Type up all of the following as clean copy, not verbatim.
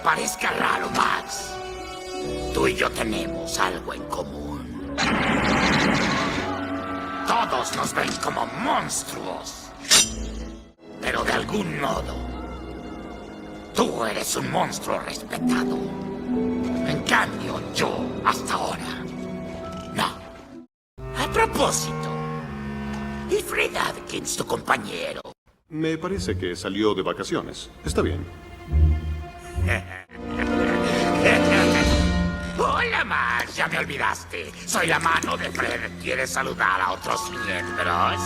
parezca raro, Max, tú y yo tenemos algo en común. Todos nos ven como monstruos. Pero de algún modo, tú eres un monstruo respetado. En cambio, yo, hasta ahora, no. A propósito, ¿y Fred Adkins, tu compañero? Me parece que salió de vacaciones. Está bien. Hola, Max, ya me olvidaste. Soy la mano de Fred. ¿Quieres saludar a otros miembros?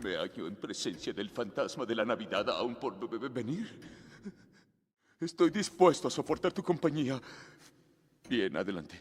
Me hallo en presencia del fantasma de la Navidad aún por venir. Estoy dispuesto a soportar tu compañía. Bien, adelante.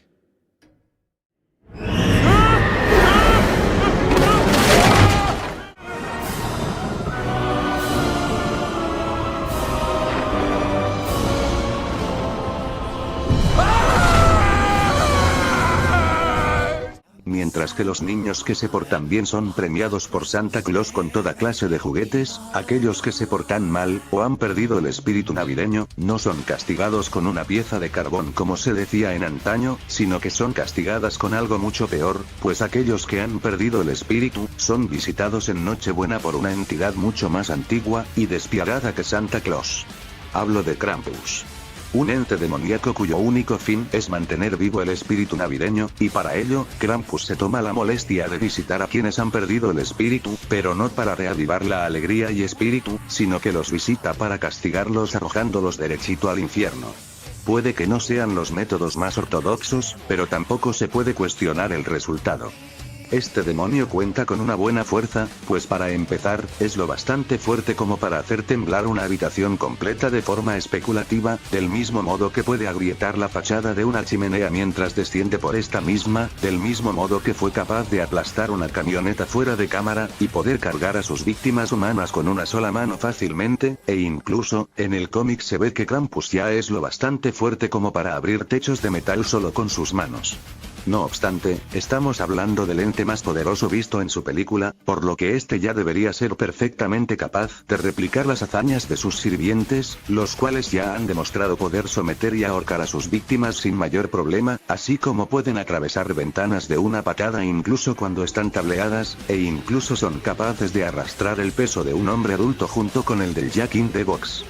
Mientras que los niños que se portan bien son premiados por Santa Claus con toda clase de juguetes, aquellos que se portan mal, o han perdido el espíritu navideño, no son castigados con una pieza de carbón como se decía en antaño, sino que son castigadas con algo mucho peor, pues aquellos que han perdido el espíritu, son visitados en Nochebuena por una entidad mucho más antigua y despiadada que Santa Claus. Hablo de Krampus. Un ente demoníaco cuyo único fin es mantener vivo el espíritu navideño, y para ello, Krampus se toma la molestia de visitar a quienes han perdido el espíritu, pero no para reavivar la alegría y espíritu, sino que los visita para castigarlos arrojándolos derechito al infierno. Puede que no sean los métodos más ortodoxos, pero tampoco se puede cuestionar el resultado. Este demonio cuenta con una buena fuerza, pues para empezar, es lo bastante fuerte como para hacer temblar una habitación completa de forma especulativa, del mismo modo que puede agrietar la fachada de una chimenea mientras desciende por esta misma, del mismo modo que fue capaz de aplastar una camioneta fuera de cámara, y poder cargar a sus víctimas humanas con una sola mano fácilmente, e incluso, en el cómic se ve que Krampus ya es lo bastante fuerte como para abrir techos de metal solo con sus manos. No obstante, estamos hablando del ente más poderoso visto en su película, por lo que este ya debería ser perfectamente capaz de replicar las hazañas de sus sirvientes, los cuales ya han demostrado poder someter y ahorcar a sus víctimas sin mayor problema, así como pueden atravesar ventanas de una patada incluso cuando están tableadas, e incluso son capaces de arrastrar el peso de un hombre adulto junto con el del Jack in the Box.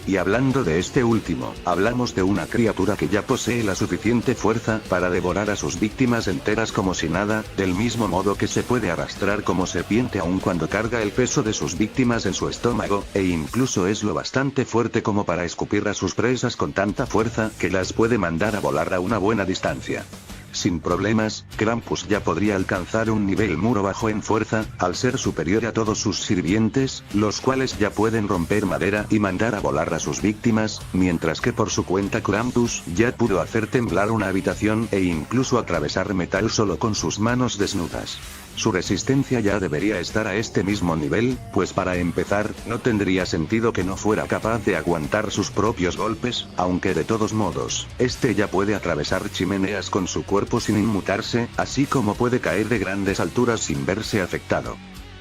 Y hablando de este último, hablamos de una criatura que ya posee la suficiente fuerza para devorar a sus víctimas enteras como si nada, del mismo modo que se puede arrastrar como serpiente aun cuando carga el peso de sus víctimas en su estómago, e incluso es lo bastante fuerte como para escupir a sus presas con tanta fuerza que las puede mandar a volar a una buena distancia. Sin problemas, Krampus ya podría alcanzar un nivel muro bajo en fuerza, al ser superior a todos sus sirvientes, los cuales ya pueden romper madera y mandar a volar a sus víctimas, mientras que por su cuenta Krampus ya pudo hacer temblar una habitación e incluso atravesar metal solo con sus manos desnudas. Su resistencia ya debería estar a este mismo nivel, pues para empezar, no tendría sentido que no fuera capaz de aguantar sus propios golpes, aunque de todos modos, este ya puede atravesar chimeneas con su cuerpo sin inmutarse, así como puede caer de grandes alturas sin verse afectado.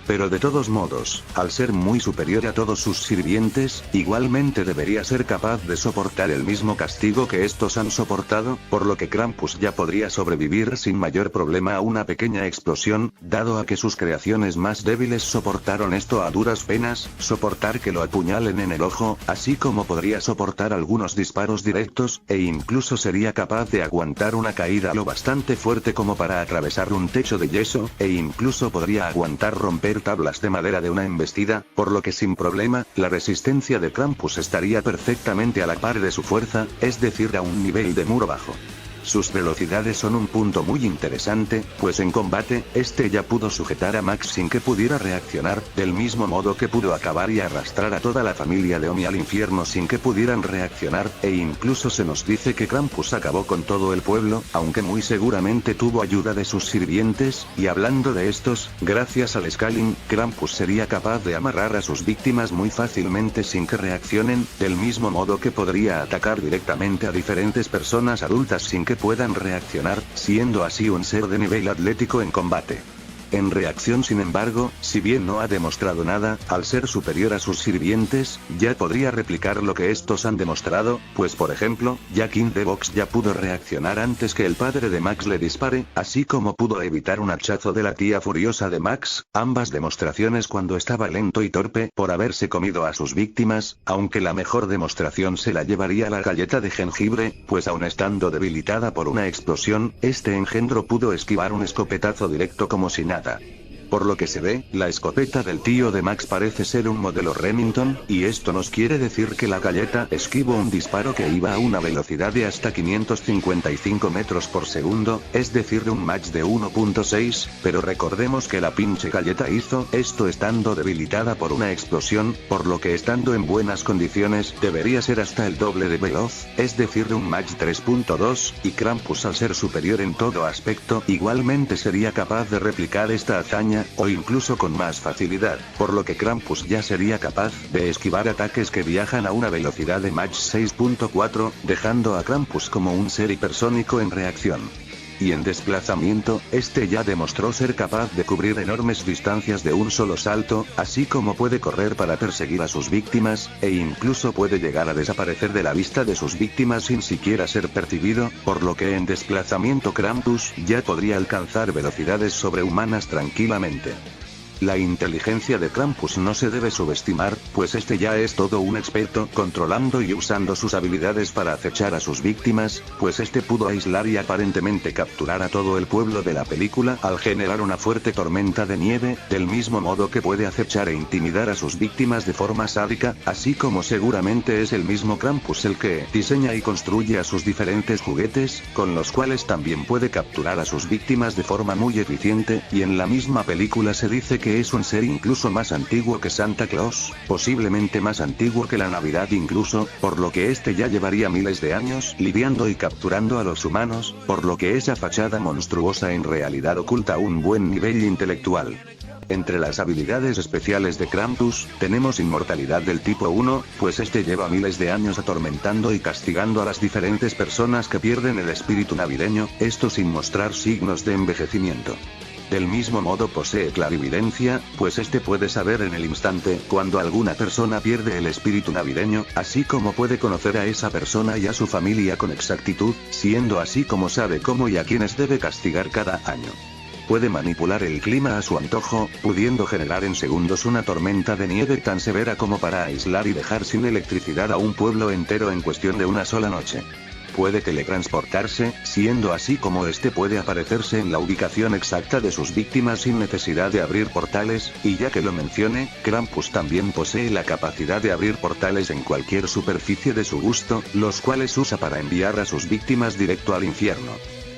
Pero de todos modos, al ser muy superior a todos sus sirvientes, igualmente debería ser capaz de soportar el mismo castigo que estos han soportado, por lo que Krampus ya podría sobrevivir sin mayor problema a una pequeña explosión, dado a que sus creaciones más débiles soportaron esto a duras penas, soportar que lo apuñalen en el ojo, así como podría soportar algunos disparos directos, e incluso sería capaz de aguantar una caída lo bastante fuerte como para atravesar un techo de yeso, e incluso podría aguantar romper tablas de madera de una embestida, por lo que sin problema, la resistencia de Krampus estaría perfectamente a la par de su fuerza, es decir a un nivel de muro bajo. Sus velocidades son un punto muy interesante, pues en combate, este ya pudo sujetar a Max sin que pudiera reaccionar, del mismo modo que pudo acabar y arrastrar a toda la familia de Omi al infierno sin que pudieran reaccionar, e incluso se nos dice que Krampus acabó con todo el pueblo, aunque muy seguramente tuvo ayuda de sus sirvientes, y hablando de estos, gracias al Scaling, Krampus sería capaz de amarrar a sus víctimas muy fácilmente sin que reaccionen, del mismo modo que podría atacar directamente a diferentes personas adultas sin que puedan reaccionar, siendo así un ser de nivel atlético en combate. En reacción, sin embargo, si bien no ha demostrado nada, al ser superior a sus sirvientes, ya podría replicar lo que estos han demostrado, pues por ejemplo, Jack in the Box ya pudo reaccionar antes que el padre de Max le dispare, así como pudo evitar un hachazo de la tía furiosa de Max, ambas demostraciones cuando estaba lento y torpe por haberse comido a sus víctimas, aunque la mejor demostración se la llevaría la galleta de jengibre, pues aun estando debilitada por una explosión, este engendro pudo esquivar un escopetazo directo como si nada. Por lo que se ve, la escopeta del tío de Max parece ser un modelo Remington, y esto nos quiere decir que la galleta esquivó un disparo que iba a una velocidad de hasta 555 metros por segundo, es decir un Mach de 1.6, pero recordemos que la pinche galleta hizo esto estando debilitada por una explosión, por lo que estando en buenas condiciones, debería ser hasta el doble de veloz, es decir un Mach 3.2, y Krampus al ser superior en todo aspecto, igualmente sería capaz de replicar esta hazaña, o incluso con más facilidad, por lo que Krampus ya sería capaz de esquivar ataques que viajan a una velocidad de Mach 6.4, dejando a Krampus como un ser hipersónico en reacción. Y en desplazamiento, este ya demostró ser capaz de cubrir enormes distancias de un solo salto, así como puede correr para perseguir a sus víctimas, e incluso puede llegar a desaparecer de la vista de sus víctimas sin siquiera ser percibido, por lo que en desplazamiento Krampus ya podría alcanzar velocidades sobrehumanas tranquilamente. La inteligencia de Krampus no se debe subestimar, pues este ya es todo un experto controlando y usando sus habilidades para acechar a sus víctimas, pues este pudo aislar y aparentemente capturar a todo el pueblo de la película al generar una fuerte tormenta de nieve, del mismo modo que puede acechar e intimidar a sus víctimas de forma sádica, así como seguramente es el mismo Krampus el que diseña y construye a sus diferentes juguetes, con los cuales también puede capturar a sus víctimas de forma muy eficiente, y en la misma película se dice que es un ser incluso más antiguo que Santa Claus, posiblemente más antiguo que la Navidad incluso, por lo que este ya llevaría miles de años lidiando y capturando a los humanos, por lo que esa fachada monstruosa en realidad oculta un buen nivel intelectual. Entre las habilidades especiales de Krampus, tenemos inmortalidad del tipo 1, pues este lleva miles de años atormentando y castigando a las diferentes personas que pierden el espíritu navideño, esto sin mostrar signos de envejecimiento. Del mismo modo posee clarividencia, pues este puede saber en el instante cuando alguna persona pierde el espíritu navideño, así como puede conocer a esa persona y a su familia con exactitud, siendo así como sabe cómo y a quienes debe castigar cada año. Puede manipular el clima a su antojo, pudiendo generar en segundos una tormenta de nieve tan severa como para aislar y dejar sin electricidad a un pueblo entero en cuestión de una sola noche. Puede teletransportarse, siendo así como este puede aparecerse en la ubicación exacta de sus víctimas sin necesidad de abrir portales, y ya que lo mencione, Krampus también posee la capacidad de abrir portales en cualquier superficie de su gusto, los cuales usa para enviar a sus víctimas directo al infierno.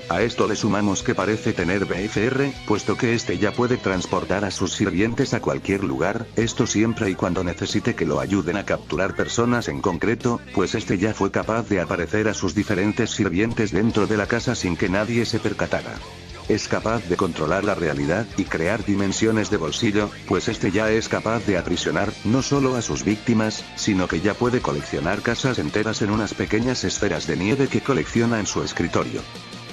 A esto le sumamos que parece tener BFR, puesto que este ya puede transportar a sus sirvientes a cualquier lugar, esto siempre y cuando necesite que lo ayuden a capturar personas en concreto, pues este ya fue capaz de aparecer a sus diferentes sirvientes dentro de la casa sin que nadie se percatara. Es capaz de controlar la realidad y crear dimensiones de bolsillo, pues este ya es capaz de aprisionar, no solo a sus víctimas, sino que ya puede coleccionar casas enteras en unas pequeñas esferas de nieve que colecciona en su escritorio.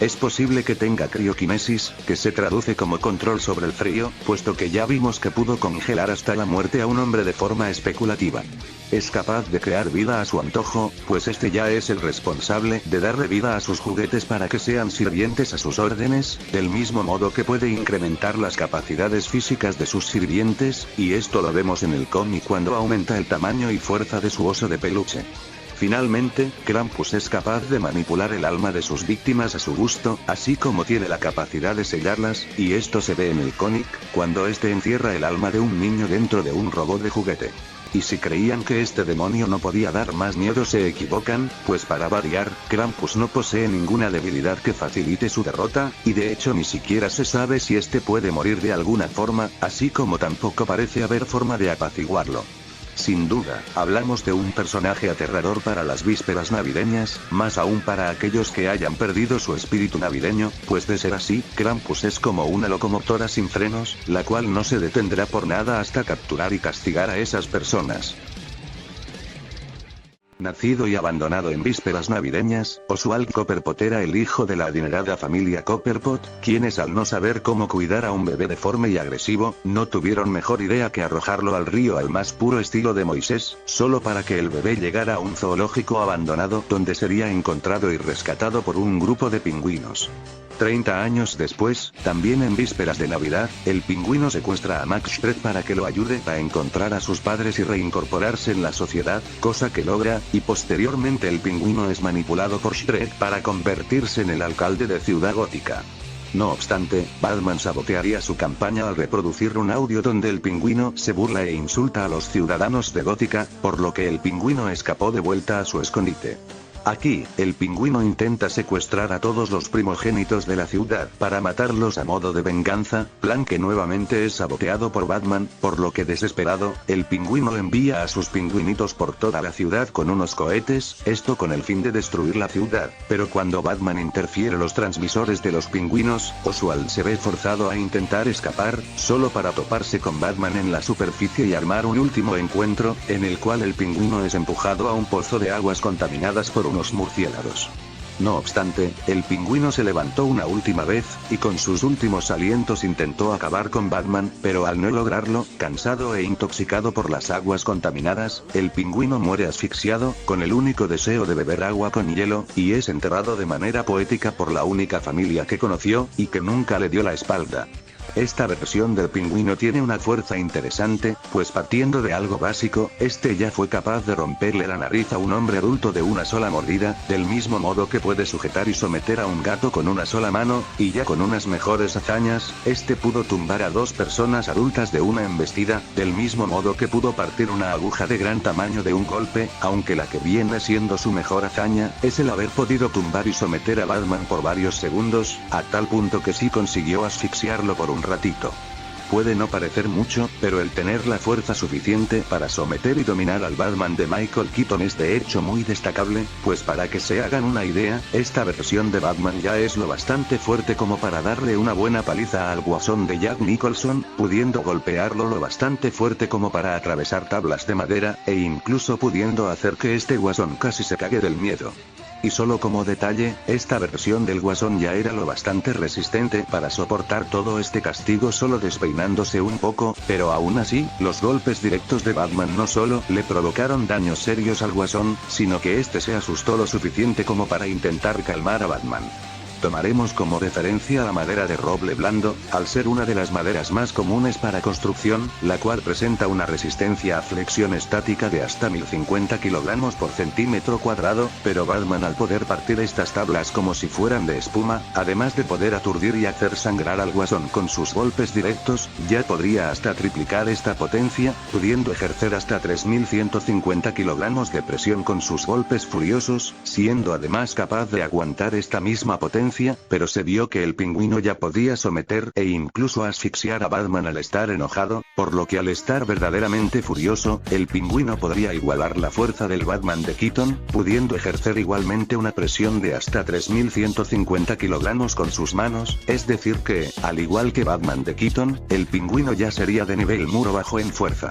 Es posible que tenga crioquinesis, que se traduce como control sobre el frío, puesto que ya vimos que pudo congelar hasta la muerte a un hombre de forma especulativa. Es capaz de crear vida a su antojo, pues este ya es el responsable de darle vida a sus juguetes para que sean sirvientes a sus órdenes, del mismo modo que puede incrementar las capacidades físicas de sus sirvientes, y esto lo vemos en el cómic cuando aumenta el tamaño y fuerza de su oso de peluche. Finalmente, Krampus es capaz de manipular el alma de sus víctimas a su gusto, así como tiene la capacidad de sellarlas, y esto se ve en el cómic, cuando este encierra el alma de un niño dentro de un robot de juguete. Y si creían que este demonio no podía dar más miedo se equivocan, pues para variar, Krampus no posee ninguna debilidad que facilite su derrota, y de hecho ni siquiera se sabe si este puede morir de alguna forma, así como tampoco parece haber forma de apaciguarlo. Sin duda, hablamos de un personaje aterrador para las vísperas navideñas, más aún para aquellos que hayan perdido su espíritu navideño, pues de ser así, Krampus es como una locomotora sin frenos, la cual no se detendrá por nada hasta capturar y castigar a esas personas. Nacido y abandonado en vísperas navideñas, Oswald Copperpot era el hijo de la adinerada familia Copperpot, quienes al no saber cómo cuidar a un bebé deforme y agresivo, no tuvieron mejor idea que arrojarlo al río al más puro estilo de Moisés, solo para que el bebé llegara a un zoológico abandonado donde sería encontrado y rescatado por un grupo de pingüinos. 30 años después, también en vísperas de Navidad, el pingüino secuestra a Max Shred para que lo ayude a encontrar a sus padres y reincorporarse en la sociedad, cosa que logra, y posteriormente el pingüino es manipulado por Shred para convertirse en el alcalde de Ciudad Gótica. No obstante, Batman sabotearía su campaña al reproducir un audio donde el pingüino se burla e insulta a los ciudadanos de Gótica, por lo que el pingüino escapó de vuelta a su escondite. Aquí, el pingüino intenta secuestrar a todos los primogénitos de la ciudad para matarlos a modo de venganza, plan que nuevamente es saboteado por Batman, por lo que desesperado, el pingüino envía a sus pingüinitos por toda la ciudad con unos cohetes, esto con el fin de destruir la ciudad, pero cuando Batman interfiere los transmisores de los pingüinos, Oswald se ve forzado a intentar escapar, solo para toparse con Batman en la superficie y armar un último encuentro, en el cual el pingüino es empujado a un pozo de aguas contaminadas por unos murciélagos. No obstante, el pingüino se levantó una última vez, y con sus últimos alientos intentó acabar con Batman, pero al no lograrlo, cansado e intoxicado por las aguas contaminadas, el pingüino muere asfixiado, con el único deseo de beber agua con hielo, y es enterrado de manera poética por la única familia que conoció, y que nunca le dio la espalda. Esta versión del pingüino tiene una fuerza interesante, pues partiendo de algo básico, este ya fue capaz de romperle la nariz a un hombre adulto de una sola mordida, del mismo modo que puede sujetar y someter a un gato con una sola mano, y ya con unas mejores hazañas, este pudo tumbar a 2 personas adultas de una embestida, del mismo modo que pudo partir una aguja de gran tamaño de un golpe, aunque la que viene siendo su mejor hazaña, es el haber podido tumbar y someter a Batman por varios segundos, a tal punto que sí consiguió asfixiarlo por un ratito. Puede no parecer mucho, pero el tener la fuerza suficiente para someter y dominar al Batman de Michael Keaton es de hecho muy destacable, pues para que se hagan una idea, esta versión de Batman ya es lo bastante fuerte como para darle una buena paliza al Guasón de Jack Nicholson, pudiendo golpearlo lo bastante fuerte como para atravesar tablas de madera, e incluso pudiendo hacer que este Guasón casi se cague del miedo. Y solo como detalle, esta versión del Guasón ya era lo bastante resistente para soportar todo este castigo solo despeinándose un poco, pero aún así, los golpes directos de Batman no solo le provocaron daños serios al Guasón, sino que este se asustó lo suficiente como para intentar calmar a Batman. Tomaremos como referencia la madera de roble blando, al ser una de las maderas más comunes para construcción, la cual presenta una resistencia a flexión estática de hasta 1050 kg por centímetro cuadrado, pero Batman al poder partir estas tablas como si fueran de espuma, además de poder aturdir y hacer sangrar al Guasón con sus golpes directos, ya podría hasta triplicar esta potencia, pudiendo ejercer hasta 3150 kg de presión con sus golpes furiosos, siendo además capaz de aguantar esta misma potencia, pero se vio que el pingüino ya podía someter e incluso asfixiar a Batman al estar enojado, por lo que al estar verdaderamente furioso, el pingüino podría igualar la fuerza del Batman de Keaton, pudiendo ejercer igualmente una presión de hasta 3150 kg con sus manos, es decir que, al igual que Batman de Keaton, el pingüino ya sería de nivel muro bajo en fuerza.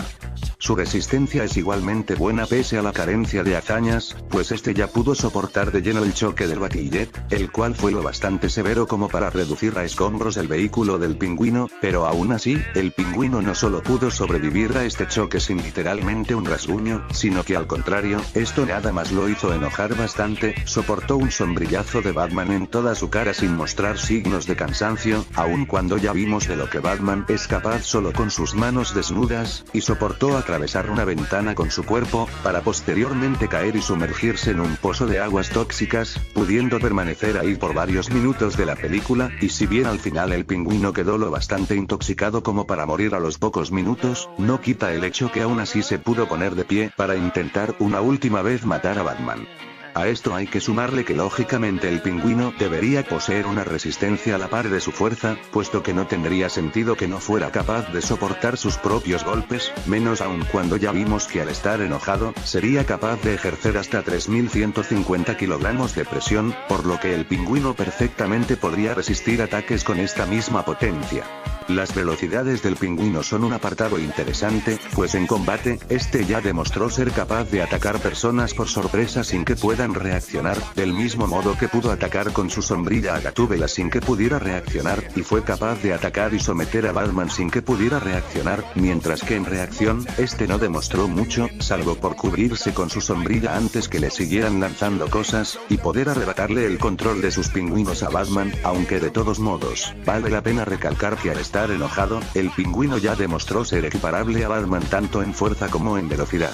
Su resistencia es igualmente buena pese a la carencia de hazañas, pues este ya pudo soportar de lleno el choque del Batillet, el cual fue lo bastante severo como para reducir a escombros el vehículo del pingüino, pero aún así, el pingüino no solo pudo sobrevivir a este choque sin literalmente un rasguño, sino que al contrario, esto nada más lo hizo enojar bastante, soportó un sombrillazo de Batman en toda su cara sin mostrar signos de cansancio, aun cuando ya vimos de lo que Batman es capaz solo con sus manos desnudas, y soportó atravesar una ventana con su cuerpo, para posteriormente caer y sumergirse en un pozo de aguas tóxicas, pudiendo permanecer ahí por varios minutos de la película, y si bien al final el pingüino quedó lo bastante intoxicado como para morir a los pocos minutos, no quita el hecho que aún así se pudo poner de pie para intentar una última vez matar a Batman. A esto hay que sumarle que lógicamente el pingüino debería poseer una resistencia a la par de su fuerza, puesto que no tendría sentido que no fuera capaz de soportar sus propios golpes, menos aún cuando ya vimos que al estar enojado, sería capaz de ejercer hasta 3150 kg de presión, por lo que el pingüino perfectamente podría resistir ataques con esta misma potencia. Las velocidades del pingüino son un apartado interesante, pues en combate, este ya demostró ser capaz de atacar personas por sorpresa sin que puedan reaccionar, del mismo modo que pudo atacar con su sombrilla a Gatúbela sin que pudiera reaccionar, y fue capaz de atacar y someter a Batman sin que pudiera reaccionar, mientras que en reacción, este no demostró mucho, salvo por cubrirse con su sombrilla antes que le siguieran lanzando cosas, y poder arrebatarle el control de sus pingüinos a Batman, aunque de todos modos, vale la pena recalcar que al estar enojado, el pingüino ya demostró ser equiparable a Batman tanto en fuerza como en velocidad.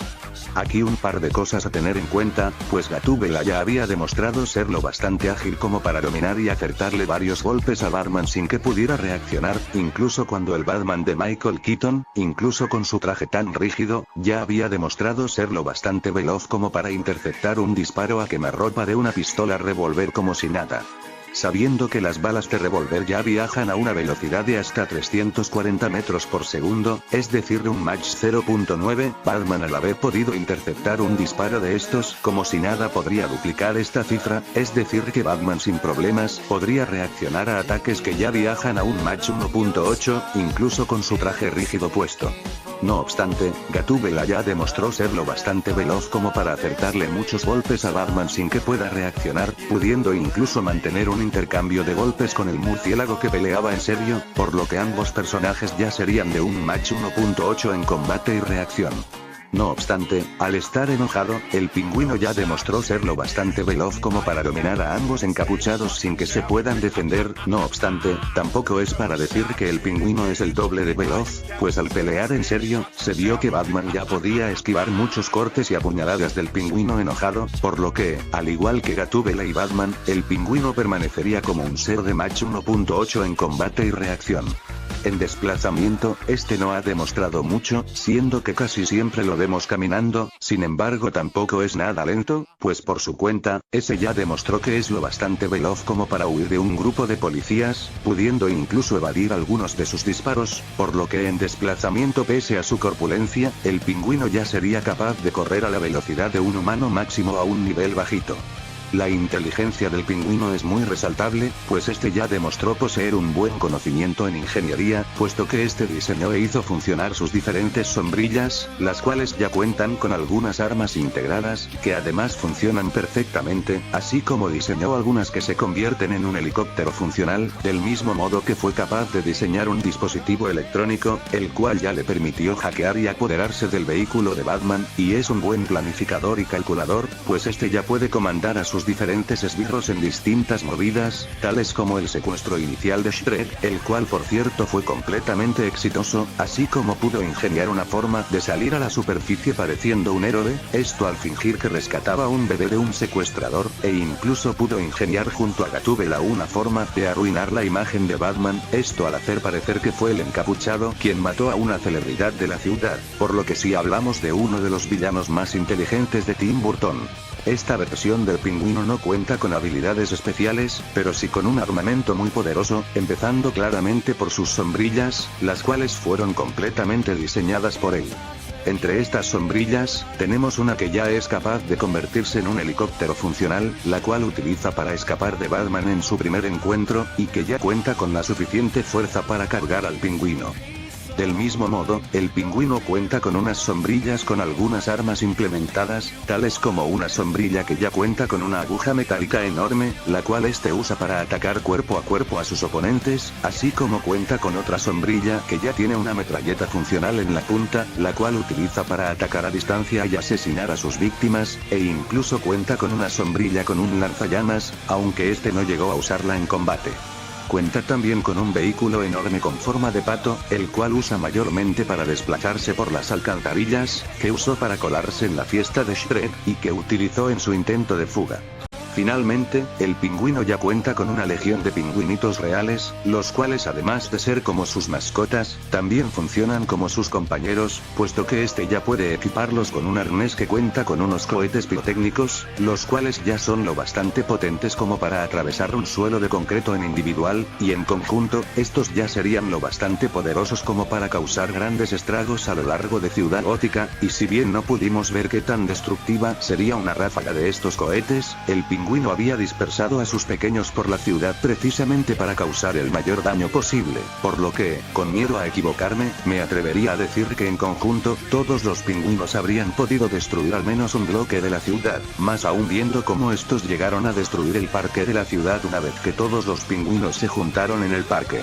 Aquí un par de cosas a tener en cuenta, pues Gatúbela ya había demostrado ser lo bastante ágil como para dominar y acertarle varios golpes a Batman sin que pudiera reaccionar, incluso cuando el Batman de Michael Keaton, incluso con su traje tan rígido, ya había demostrado ser lo bastante veloz como para interceptar un disparo a quemarropa de una pistola revólver como si nada. Sabiendo que las balas de revólver ya viajan a una velocidad de hasta 340 metros por segundo, es decir un Mach 0.9, Batman al haber podido interceptar un disparo de estos como si nada podría duplicar esta cifra, es decir que Batman sin problemas podría reaccionar a ataques que ya viajan a un Mach 1.8, incluso con su traje rígido puesto. No obstante, Gatúbela ya demostró ser lo bastante veloz como para acertarle muchos golpes a Batman sin que pueda reaccionar, pudiendo incluso mantener un intercambio de golpes con el murciélago que peleaba en serio, por lo que ambos personajes ya serían de un Mach 1.8 en combate y reacción. No obstante, al estar enojado, el pingüino ya demostró ser lo bastante veloz como para dominar a ambos encapuchados sin que se puedan defender, no obstante, tampoco es para decir que el pingüino es el doble de veloz, pues al pelear en serio, se vio que Batman ya podía esquivar muchos cortes y apuñaladas del pingüino enojado, por lo que, al igual que Gatúbela y Batman, el pingüino permanecería como un ser de Mach 1.8 en combate y reacción. En desplazamiento, este no ha demostrado mucho, siendo que casi siempre lo vemos caminando, sin embargo tampoco es nada lento, pues por su cuenta, ese ya demostró que es lo bastante veloz como para huir de un grupo de policías, pudiendo incluso evadir algunos de sus disparos, por lo que en desplazamiento pese a su corpulencia, el pingüino ya sería capaz de correr a la velocidad de un humano máximo a un nivel bajito. La inteligencia del pingüino es muy resaltable, pues este ya demostró poseer un buen conocimiento en ingeniería, puesto que este diseñó e hizo funcionar sus diferentes sombrillas, las cuales ya cuentan con algunas armas integradas, que además funcionan perfectamente, así como diseñó algunas que se convierten en un helicóptero funcional, del mismo modo que fue capaz de diseñar un dispositivo electrónico, el cual ya le permitió hackear y apoderarse del vehículo de Batman, y es un buen planificador y calculador, pues este ya puede comandar a sus diferentes esbirros en distintas movidas, tales como el secuestro inicial de Shred, el cual por cierto fue completamente exitoso, así como pudo ingeniar una forma de salir a la superficie pareciendo un héroe, esto al fingir que rescataba a un bebé de un secuestrador, e incluso pudo ingeniar junto a Gatúbela una forma de arruinar la imagen de Batman, esto al hacer parecer que fue el encapuchado quien mató a una celebridad de la ciudad, por lo que sí hablamos de uno de los villanos más inteligentes de Tim Burton. Esta versión del pingüino no cuenta con habilidades especiales, pero sí con un armamento muy poderoso, empezando claramente por sus sombrillas, las cuales fueron completamente diseñadas por él. Entre estas sombrillas, tenemos una que ya es capaz de convertirse en un helicóptero funcional, la cual utiliza para escapar de Batman en su primer encuentro, y que ya cuenta con la suficiente fuerza para cargar al pingüino. Del mismo modo, el pingüino cuenta con unas sombrillas con algunas armas implementadas, tales como una sombrilla que ya cuenta con una aguja metálica enorme, la cual este usa para atacar cuerpo a cuerpo a sus oponentes, así como cuenta con otra sombrilla que ya tiene una metralleta funcional en la punta, la cual utiliza para atacar a distancia y asesinar a sus víctimas, e incluso cuenta con una sombrilla con un lanzallamas, aunque este no llegó a usarla en combate. Cuenta también con un vehículo enorme con forma de pato, el cual usa mayormente para desplazarse por las alcantarillas, que usó para colarse en la fiesta de Shred, y que utilizó en su intento de fuga. Finalmente, el pingüino ya cuenta con una legión de pingüinitos reales, los cuales además de ser como sus mascotas, también funcionan como sus compañeros, puesto que este ya puede equiparlos con un arnés que cuenta con unos cohetes pirotécnicos, los cuales ya son lo bastante potentes como para atravesar un suelo de concreto en individual, y en conjunto, estos ya serían lo bastante poderosos como para causar grandes estragos a lo largo de Ciudad Gótica, y si bien no pudimos ver qué tan destructiva sería una ráfaga de estos cohetes, el pingüino pingüino había dispersado a sus pequeños por la ciudad precisamente para causar el mayor daño posible, por lo que, con miedo a equivocarme, me atrevería a decir que en conjunto, todos los pingüinos habrían podido destruir al menos un bloque de la ciudad, más aún viendo cómo estos llegaron a destruir el parque de la ciudad una vez que todos los pingüinos se juntaron en el parque.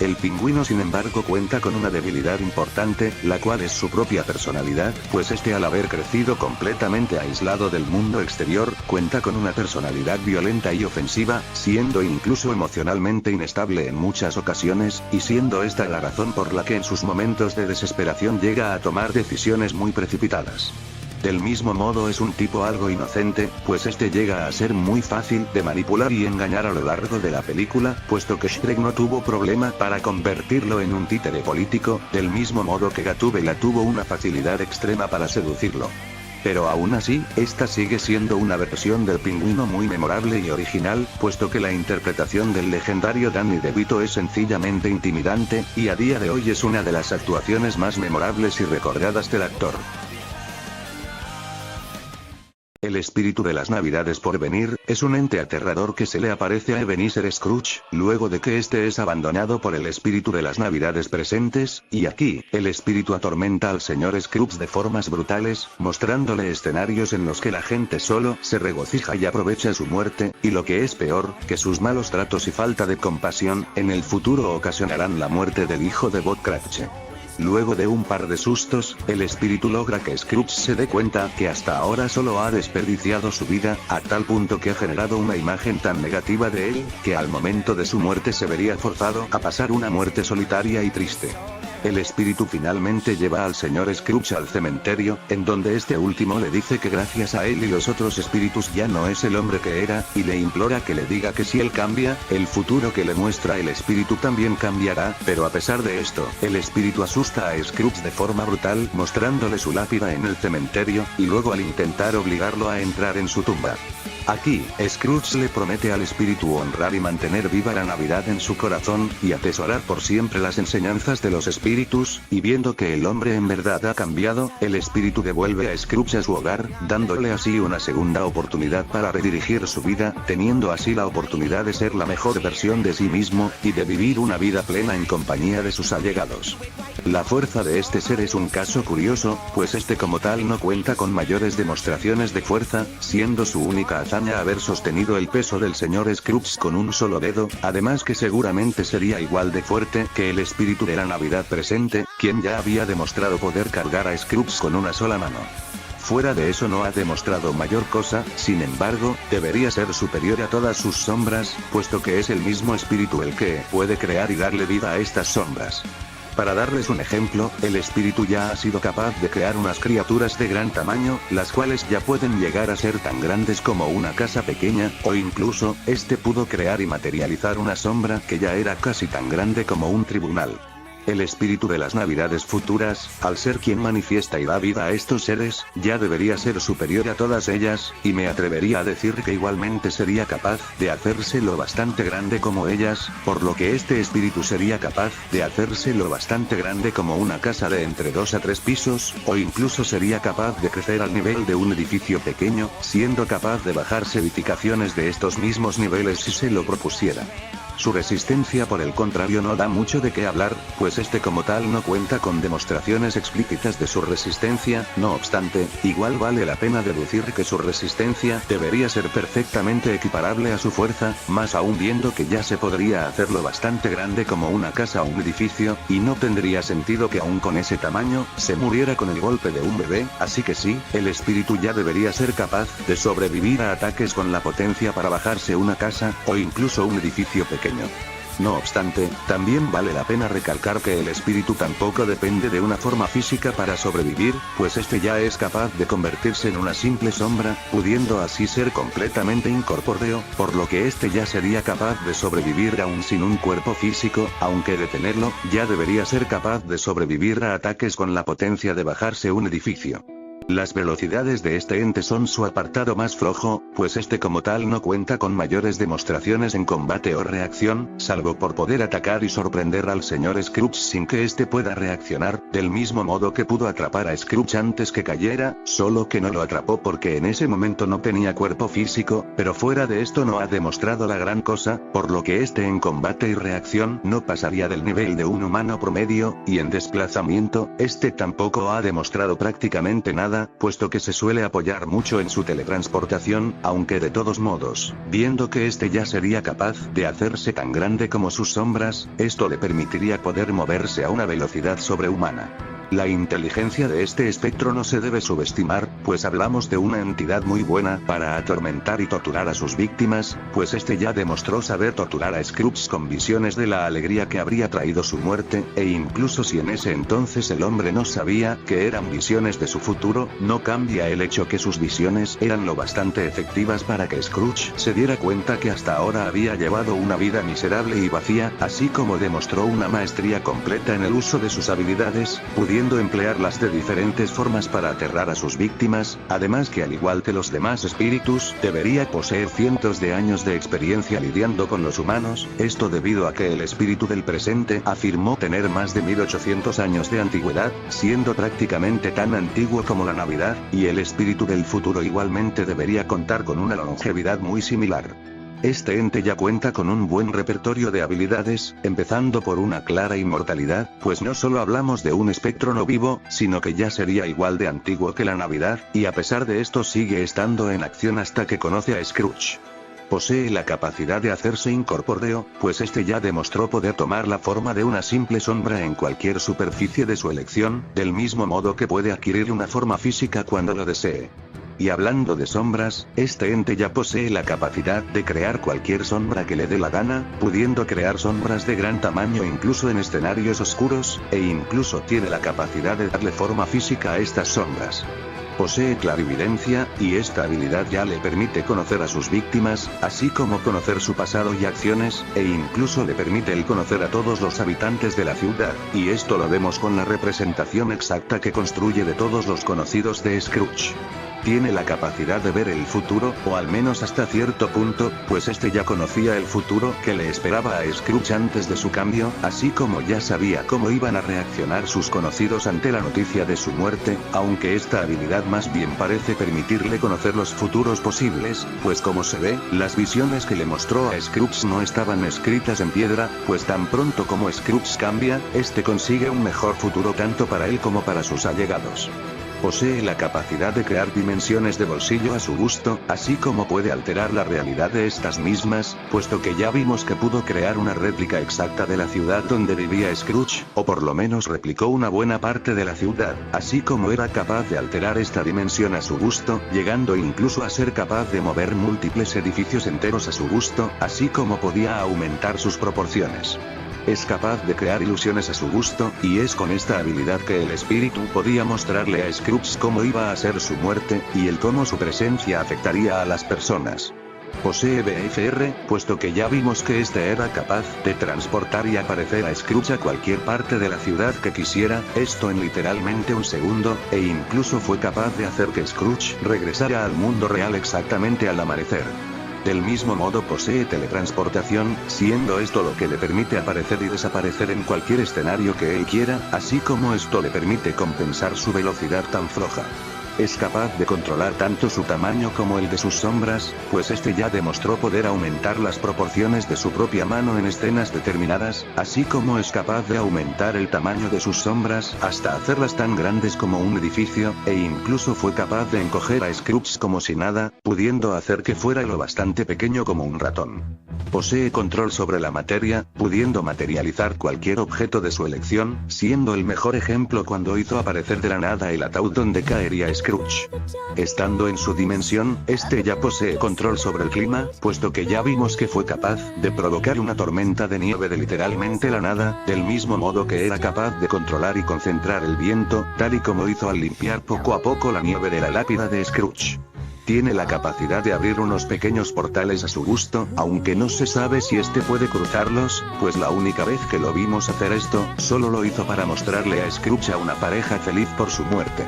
El pingüino sin embargo cuenta con una debilidad importante, la cual es su propia personalidad, pues este al haber crecido completamente aislado del mundo exterior, cuenta con una personalidad violenta y ofensiva, siendo incluso emocionalmente inestable en muchas ocasiones, y siendo esta la razón por la que en sus momentos de desesperación llega a tomar decisiones muy precipitadas. Del mismo modo es un tipo algo inocente, pues este llega a ser muy fácil de manipular y engañar a lo largo de la película, puesto que Shrek no tuvo problema para convertirlo en un títere político, del mismo modo que Gatúbela tuvo una facilidad extrema para seducirlo. Pero aún así, esta sigue siendo una versión del pingüino muy memorable y original, puesto que la interpretación del legendario Danny DeVito es sencillamente intimidante, y a día de hoy es una de las actuaciones más memorables y recordadas del actor. El espíritu de las Navidades por venir, es un ente aterrador que se le aparece a Ebenezer Scrooge, luego de que este es abandonado por el espíritu de las Navidades presentes, y aquí, el espíritu atormenta al señor Scrooge de formas brutales, mostrándole escenarios en los que la gente solo se regocija y aprovecha su muerte, y lo que es peor, que sus malos tratos y falta de compasión, en el futuro ocasionarán la muerte del hijo de Bob Cratchit. Luego de un par de sustos, el espíritu logra que Scrooge se dé cuenta que hasta ahora solo ha desperdiciado su vida, a tal punto que ha generado una imagen tan negativa de él, que al momento de su muerte se vería forzado a pasar una muerte solitaria y triste. El espíritu finalmente lleva al señor Scrooge al cementerio, en donde este último le dice que gracias a él y los otros espíritus ya no es el hombre que era, y le implora que le diga que si él cambia, el futuro que le muestra el espíritu también cambiará, pero a pesar de esto, el espíritu asusta a Scrooge de forma brutal, mostrándole su lápida en el cementerio, y luego al intentar obligarlo a entrar en su tumba. Aquí, Scrooge le promete al espíritu honrar y mantener viva la Navidad en su corazón, y atesorar por siempre las enseñanzas de los espíritus, y viendo que el hombre en verdad ha cambiado, el espíritu devuelve a Scrooge a su hogar, dándole así una segunda oportunidad para redirigir su vida, teniendo así la oportunidad de ser la mejor versión de sí mismo, y de vivir una vida plena en compañía de sus allegados. La fuerza de este ser es un caso curioso, pues este como tal no cuenta con mayores demostraciones de fuerza, siendo su única hazaña haber sostenido el peso del señor Scrooge con un solo dedo, además que seguramente sería igual de fuerte que el espíritu de la Navidad presente, quien ya había demostrado poder cargar a Scrooge con una sola mano. Fuera de eso no ha demostrado mayor cosa, sin embargo, debería ser superior a todas sus sombras, puesto que es el mismo espíritu el que puede crear y darle vida a estas sombras. Para darles un ejemplo, el espíritu ya ha sido capaz de crear unas criaturas de gran tamaño, las cuales ya pueden llegar a ser tan grandes como una casa pequeña, o incluso, este pudo crear y materializar una sombra que ya era casi tan grande como un tribunal. El espíritu de las Navidades futuras, al ser quien manifiesta y da vida a estos seres, ya debería ser superior a todas ellas, y me atrevería a decir que igualmente sería capaz de hacérselo bastante grande como ellas, por lo que este espíritu sería capaz de hacérselo bastante grande como una casa de entre 2 a 3 pisos, o incluso sería capaz de crecer al nivel de un edificio pequeño, siendo capaz de bajarse edificaciones de estos mismos niveles si se lo propusiera. Su resistencia por el contrario no da mucho de qué hablar, pues este como tal no cuenta con demostraciones explícitas de su resistencia, no obstante, igual vale la pena deducir que su resistencia debería ser perfectamente equiparable a su fuerza, más aún viendo que ya se podría hacerlo bastante grande como una casa o un edificio, y no tendría sentido que aún con ese tamaño, se muriera con el golpe de un bebé, así que sí, el espíritu ya debería ser capaz de sobrevivir a ataques con la potencia para bajarse una casa, o incluso un edificio pequeño. No obstante, también vale la pena recalcar que el espíritu tampoco depende de una forma física para sobrevivir, pues este ya es capaz de convertirse en una simple sombra, pudiendo así ser completamente incorpóreo, por lo que este ya sería capaz de sobrevivir aún sin un cuerpo físico, aunque de tenerlo, ya debería ser capaz de sobrevivir a ataques con la potencia de bajarse un edificio. Las velocidades de este ente son su apartado más flojo, pues este como tal no cuenta con mayores demostraciones en combate o reacción, salvo por poder atacar y sorprender al señor Scrooge sin que éste pueda reaccionar, del mismo modo que pudo atrapar a Scrooge antes que cayera, solo que no lo atrapó porque en ese momento no tenía cuerpo físico, pero fuera de esto no ha demostrado la gran cosa, por lo que este en combate y reacción no pasaría del nivel de un humano promedio, y en desplazamiento, este tampoco ha demostrado prácticamente nada, puesto que se suele apoyar mucho en su teletransportación, aunque de todos modos, viendo que este ya sería capaz de hacerse tan grande como sus sombras, esto le permitiría poder moverse a una velocidad sobrehumana. La inteligencia de este espectro no se debe subestimar, pues hablamos de una entidad muy buena para atormentar y torturar a sus víctimas, pues este ya demostró saber torturar a Scrooge con visiones de la alegría que habría traído su muerte, e incluso si en ese entonces el hombre no sabía que eran visiones de su futuro, no cambia el hecho que sus visiones eran lo bastante efectivas para que Scrooge se diera cuenta que hasta ahora había llevado una vida miserable y vacía, así como demostró una maestría completa en el uso de sus habilidades, pudiendo emplearlas de diferentes formas para aterrar a sus víctimas, además que al igual que los demás espíritus, debería poseer cientos de años de experiencia lidiando con los humanos, esto debido a que el espíritu del presente afirmó tener más de 1800 años de antigüedad, siendo prácticamente tan antiguo como la Navidad, y el espíritu del futuro igualmente debería contar con una longevidad muy similar. Este ente ya cuenta con un buen repertorio de habilidades, empezando por una clara inmortalidad, pues no solo hablamos de un espectro no vivo, sino que ya sería igual de antiguo que la Navidad, y a pesar de esto sigue estando en acción hasta que conoce a Scrooge. Posee la capacidad de hacerse incorpóreo, pues este ya demostró poder tomar la forma de una simple sombra en cualquier superficie de su elección, del mismo modo que puede adquirir una forma física cuando lo desee. Y hablando de sombras, este ente ya posee la capacidad de crear cualquier sombra que le dé la gana, pudiendo crear sombras de gran tamaño incluso en escenarios oscuros, e incluso tiene la capacidad de darle forma física a estas sombras. Posee clarividencia, y esta habilidad ya le permite conocer a sus víctimas, así como conocer su pasado y acciones, e incluso le permite el conocer a todos los habitantes de la ciudad, y esto lo vemos con la representación exacta que construye de todos los conocidos de Scrooge. Tiene la capacidad de ver el futuro, o al menos hasta cierto punto, pues este ya conocía el futuro que le esperaba a Scrooge antes de su cambio, así como ya sabía cómo iban a reaccionar sus conocidos ante la noticia de su muerte, aunque esta habilidad más bien parece permitirle conocer los futuros posibles, pues como se ve, las visiones que le mostró a Scrooge no estaban escritas en piedra, pues tan pronto como Scrooge cambia, este consigue un mejor futuro tanto para él como para sus allegados. Posee la capacidad de crear dimensiones de bolsillo a su gusto, así como puede alterar la realidad de estas mismas, puesto que ya vimos que pudo crear una réplica exacta de la ciudad donde vivía Scrooge, o por lo menos replicó una buena parte de la ciudad, así como era capaz de alterar esta dimensión a su gusto, llegando incluso a ser capaz de mover múltiples edificios enteros a su gusto, así como podía aumentar sus proporciones. Es capaz de crear ilusiones a su gusto, y es con esta habilidad que el espíritu podía mostrarle a Scrooge cómo iba a ser su muerte, y el cómo su presencia afectaría a las personas. Posee BFR, puesto que ya vimos que este era capaz de transportar y aparecer a Scrooge a cualquier parte de la ciudad que quisiera, esto en literalmente un segundo, e incluso fue capaz de hacer que Scrooge regresara al mundo real exactamente al amanecer. Del mismo modo posee teletransportación, siendo esto lo que le permite aparecer y desaparecer en cualquier escenario que él quiera, así como esto le permite compensar su velocidad tan floja. Es capaz de controlar tanto su tamaño como el de sus sombras, pues este ya demostró poder aumentar las proporciones de su propia mano en escenas determinadas, así como es capaz de aumentar el tamaño de sus sombras hasta hacerlas tan grandes como un edificio, e incluso fue capaz de encoger a Scrooge como si nada, pudiendo hacer que fuera lo bastante pequeño como un ratón. Posee control sobre la materia, pudiendo materializar cualquier objeto de su elección, siendo el mejor ejemplo cuando hizo aparecer de la nada el ataúd donde caería Scrooge. Estando en su dimensión, este ya posee control sobre el clima, puesto que ya vimos que fue capaz de provocar una tormenta de nieve de literalmente la nada, del mismo modo que era capaz de controlar y concentrar el viento, tal y como hizo al limpiar poco a poco la nieve de la lápida de Scrooge. Tiene la capacidad de abrir unos pequeños portales a su gusto, aunque no se sabe si este puede cruzarlos, pues la única vez que lo vimos hacer esto, solo lo hizo para mostrarle a Scrooge a una pareja feliz por su muerte.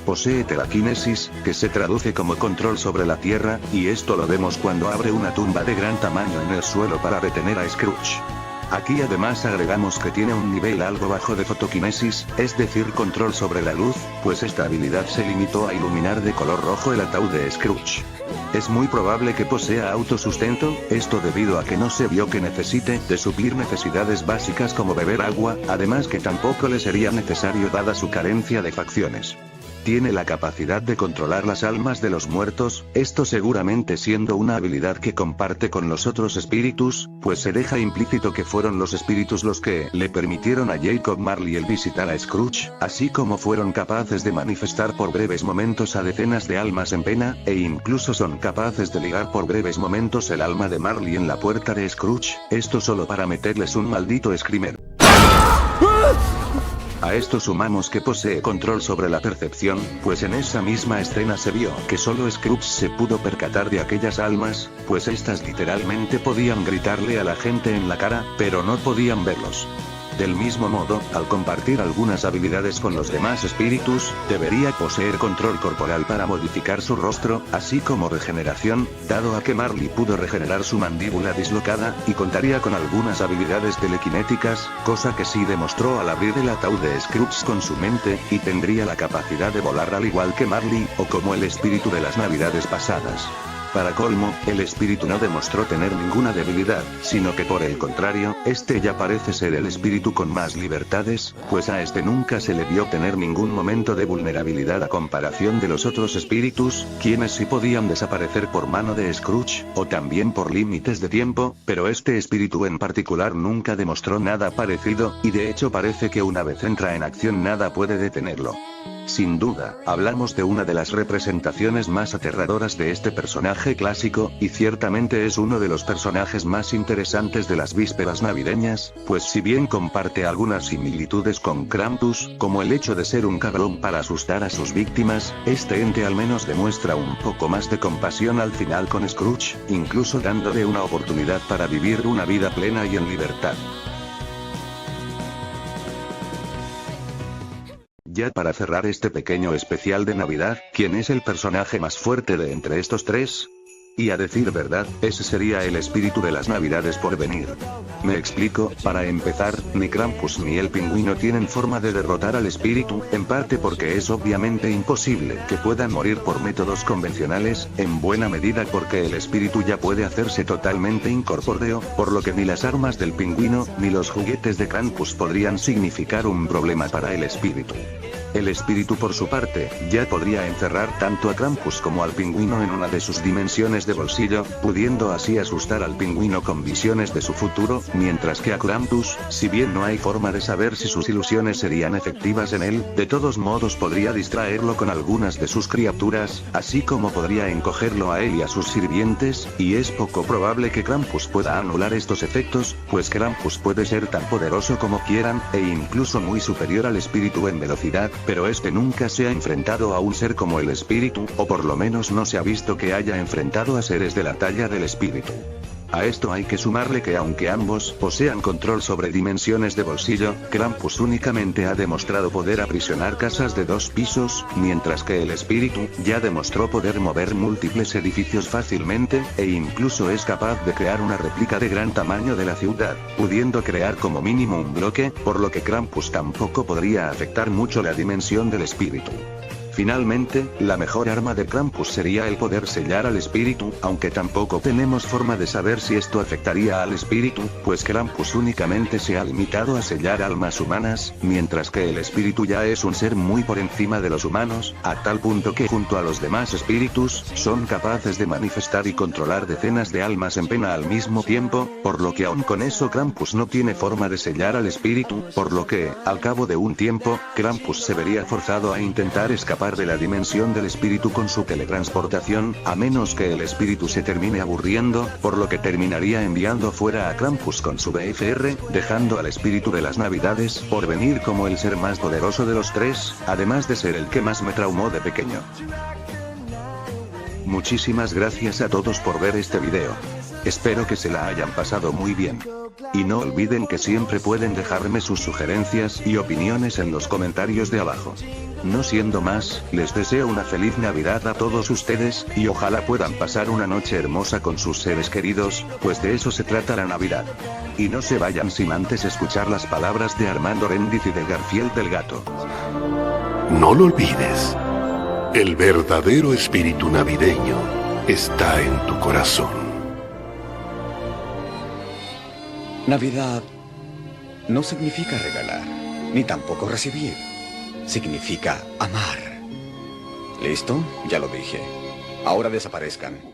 posee telequinesis, que se traduce como control sobre la tierra, y esto lo vemos cuando abre una tumba de gran tamaño en el suelo para retener a Scrooge. Aquí además agregamos que tiene un nivel algo bajo de fotoquinesis, es decir control sobre la luz, pues esta habilidad se limitó a iluminar de color rojo el ataúd de Scrooge. Es muy probable que posea autosustento, esto debido a que no se vio que necesite de suplir necesidades básicas como beber agua, además que tampoco le sería necesario dada su carencia de facciones. Tiene la capacidad de controlar las almas de los muertos, esto seguramente siendo una habilidad que comparte con los otros espíritus, pues se deja implícito que fueron los espíritus los que le permitieron a Jacob Marley el visitar a Scrooge, así como fueron capaces de manifestar por breves momentos a decenas de almas en pena, e incluso son capaces de ligar por breves momentos el alma de Marley en la puerta de Scrooge, esto solo para meterles un maldito screamer. A esto sumamos que posee control sobre la percepción, pues en esa misma escena se vio que solo Scrooge se pudo percatar de aquellas almas, pues estas literalmente podían gritarle a la gente en la cara, pero no podían verlos. Del mismo modo, al compartir algunas habilidades con los demás espíritus, debería poseer control corporal para modificar su rostro, así como regeneración, dado a que Marley pudo regenerar su mandíbula dislocada, y contaría con algunas habilidades telequinéticas, cosa que sí demostró al abrir el ataúd de Scrooge con su mente, y tendría la capacidad de volar al igual que Marley, o como el espíritu de las navidades pasadas. Para colmo, el espíritu no demostró tener ninguna debilidad, sino que por el contrario, este ya parece ser el espíritu con más libertades, pues a este nunca se le vio tener ningún momento de vulnerabilidad a comparación de los otros espíritus, quienes sí podían desaparecer por mano de Scrooge, o también por límites de tiempo, pero este espíritu en particular nunca demostró nada parecido, y de hecho parece que una vez entra en acción nada puede detenerlo. Sin duda, hablamos de una de las representaciones más aterradoras de este personaje clásico, y ciertamente es uno de los personajes más interesantes de las vísperas navideñas, pues si bien comparte algunas similitudes con Krampus, como el hecho de ser un cabrón para asustar a sus víctimas, este ente al menos demuestra un poco más de compasión al final con Scrooge, incluso dándole una oportunidad para vivir una vida plena y en libertad. Ya para cerrar este pequeño especial de Navidad, ¿quién es el personaje más fuerte de entre estos tres? Y a decir verdad, ese sería el espíritu de las navidades por venir. Me explico, para empezar, ni Krampus ni el pingüino tienen forma de derrotar al espíritu, en parte porque es obviamente imposible que puedan morir por métodos convencionales, en buena medida porque el espíritu ya puede hacerse totalmente incorpóreo, por lo que ni las armas del pingüino, ni los juguetes de Krampus podrían significar un problema para el espíritu. El espíritu por su parte, ya podría encerrar tanto a Krampus como al pingüino en una de sus dimensiones de bolsillo, pudiendo así asustar al pingüino con visiones de su futuro, mientras que a Krampus, si bien no hay forma de saber si sus ilusiones serían efectivas en él, de todos modos podría distraerlo con algunas de sus criaturas, así como podría encogerlo a él y a sus sirvientes, y es poco probable que Krampus pueda anular estos efectos, pues Krampus puede ser tan poderoso como quieran, e incluso muy superior al espíritu en velocidad, pero este nunca se ha enfrentado a un ser como el espíritu, o por lo menos no se ha visto que haya enfrentado a seres de la talla del espíritu. A esto hay que sumarle que aunque ambos posean control sobre dimensiones de bolsillo, Krampus únicamente ha demostrado poder aprisionar casas de 2 pisos, mientras que el espíritu ya demostró poder mover múltiples edificios fácilmente, e incluso es capaz de crear una réplica de gran tamaño de la ciudad, pudiendo crear como mínimo un bloque, por lo que Krampus tampoco podría afectar mucho la dimensión del espíritu. Finalmente, la mejor arma de Krampus sería el poder sellar al espíritu, aunque tampoco tenemos forma de saber si esto afectaría al espíritu, pues Krampus únicamente se ha limitado a sellar almas humanas, mientras que el espíritu ya es un ser muy por encima de los humanos, a tal punto que junto a los demás espíritus, son capaces de manifestar y controlar decenas de almas en pena al mismo tiempo, por lo que aun con eso Krampus no tiene forma de sellar al espíritu, por lo que, al cabo de un tiempo, Krampus se vería forzado a intentar escapar de la dimensión del espíritu con su teletransportación, a menos que el espíritu se termine aburriendo, por lo que terminaría enviando fuera a Krampus con su BFR, dejando al espíritu de las navidades por venir como el ser más poderoso de los tres, además de ser el que más me traumó de pequeño. Muchísimas gracias a todos por ver este video. Espero que se la hayan pasado muy bien. Y no olviden que siempre pueden dejarme sus sugerencias y opiniones en los comentarios de abajo. No siendo más, les deseo una feliz Navidad a todos ustedes, y ojalá puedan pasar una noche hermosa con sus seres queridos, pues de eso se trata la Navidad. Y no se vayan sin antes escuchar las palabras de Armando Rendiz y de Garfield del Gato. No lo olvides. El verdadero espíritu navideño está en tu corazón. Navidad no significa regalar, ni tampoco recibir. Significa amar. ¿Listo? Ya lo dije. Ahora desaparezcan.